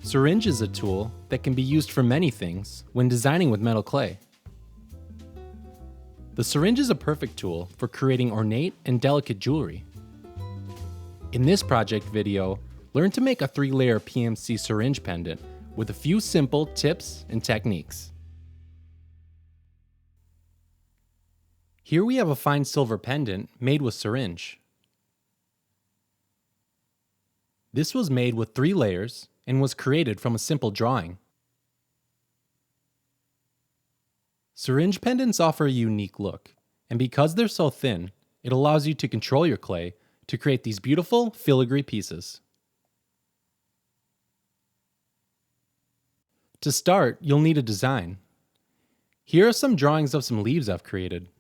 Syringe is a tool that can be used for many things when designing with metal clay. The syringe is a perfect tool for creating ornate and delicate jewelry. In this project video, learn to make a 3-layer PMC syringe pendant with a few simple tips and techniques. Here we have a fine silver pendant made with syringe. This was made with 3 layers and was created from a simple drawing. Syringe pendants offer a unique look, and because they're so thin, it allows you to control your clay to create these beautiful filigree pieces. To start, you'll need a design. Here are some drawings of some leaves I've created.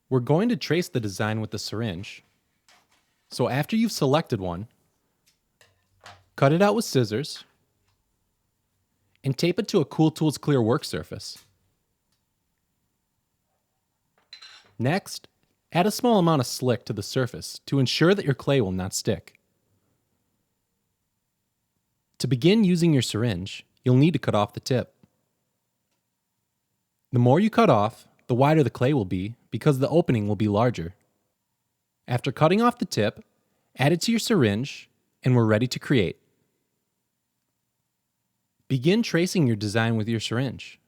We're going to trace the design with the syringe. So after you've selected one, cut it out with scissors and tape it to a Cool Tools clear work surface. Next, add a small amount of slick to the surface to ensure that your clay will not stick. To begin using your syringe, you'll need to cut off the tip. The more you cut off, the wider the clay will be because the opening will be larger. After cutting off the tip, add it to your syringe and we're ready to create. Begin tracing your design with your syringe.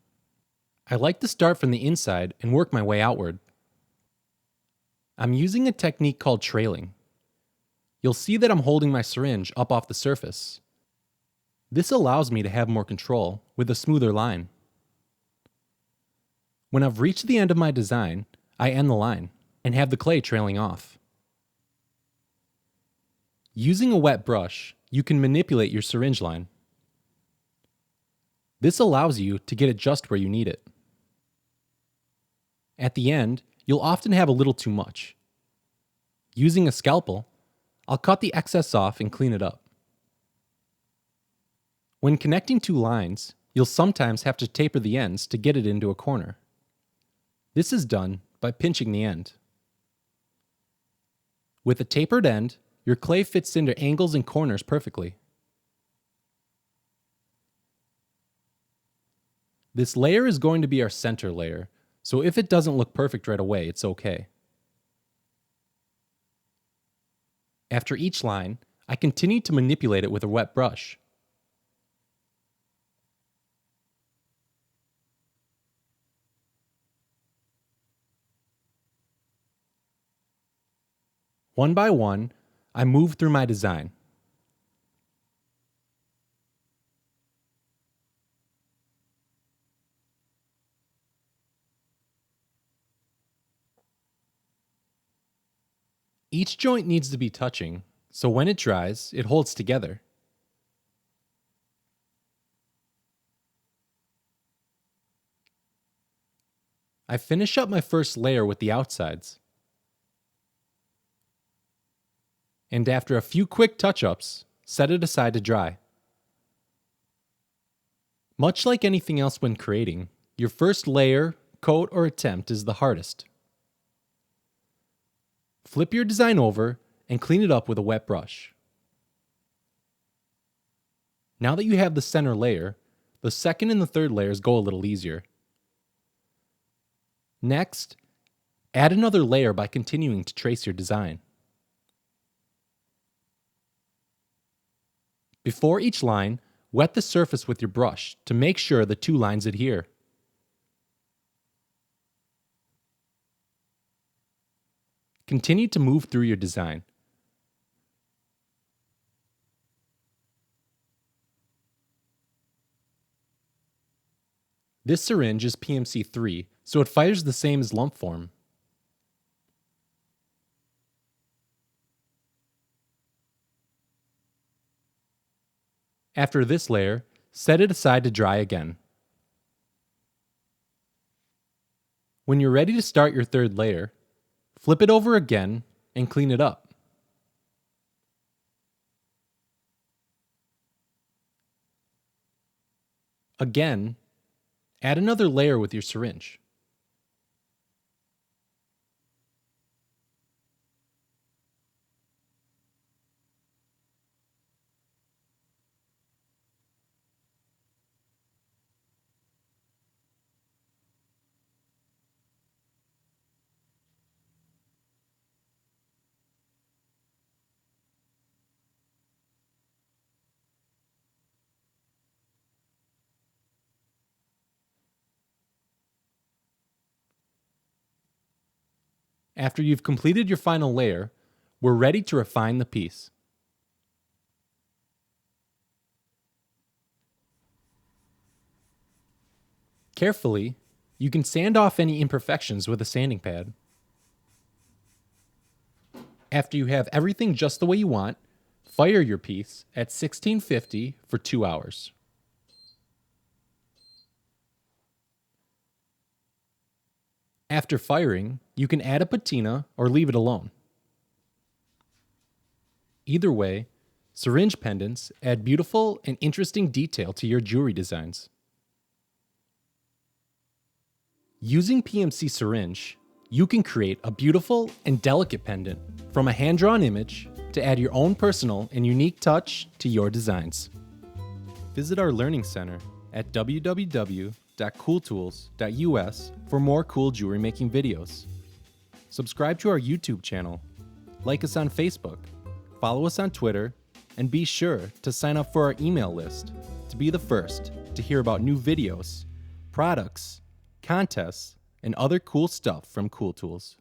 I like to start from the inside and work my way outward. I'm using a technique called trailing. You'll see that I'm holding my syringe up off the surface. This allows me to have more control with a smoother line. When I've reached the end of my design, I end the line and have the clay trailing off. Using a wet brush, you can manipulate your syringe line. This allows you to get it just where you need it. At the end, you'll often have a little too much. Using a scalpel, I'll cut the excess off and clean it up. When connecting 2 lines, you'll sometimes have to taper the ends to get it into a corner. This is done by pinching the end. With a tapered end, your clay fits into angles and corners perfectly. This layer is going to be our center layer, so if it doesn't look perfect right away, it's okay. After each line, I continue to manipulate it with a wet brush. One by one, I move through my design. Each joint needs to be touching, so when it dries, it holds together. I finish up my first layer with the outsides. And after a few quick touch-ups, set it aside to dry. Much like anything else when creating, your first layer, coat, or attempt is the hardest. Flip your design over and clean it up with a wet brush. Now that you have the center layer, the second and the third layers go a little easier. Next, add another layer by continuing to trace your design. Before each line, wet the surface with your brush to make sure the 2 lines adhere. Continue to move through your design. This syringe is PMC 3, so it fires the same as lump form. After this layer, set it aside to dry again. When you're ready to start your third layer, flip it over again and clean it up. Again, add another layer with your syringe. After you've completed your final layer, we're ready to refine the piece. Carefully, you can sand off any imperfections with a sanding pad. After you have everything just the way you want, fire your piece at 1650 for 2 hours. After firing, you can add a patina or leave it alone. Either way, syringe pendants add beautiful and interesting detail to your jewelry designs. Using PMC Syringe, you can create a beautiful and delicate pendant from a hand-drawn image to add your own personal and unique touch to your designs. Visit our Learning Center at www.cooltools.us for more cool jewelry making videos. Subscribe to our YouTube channel, like us on Facebook, follow us on Twitter, and be sure to sign up for our email list to be the first to hear about new videos, products, contests, and other cool stuff from Cool Tools.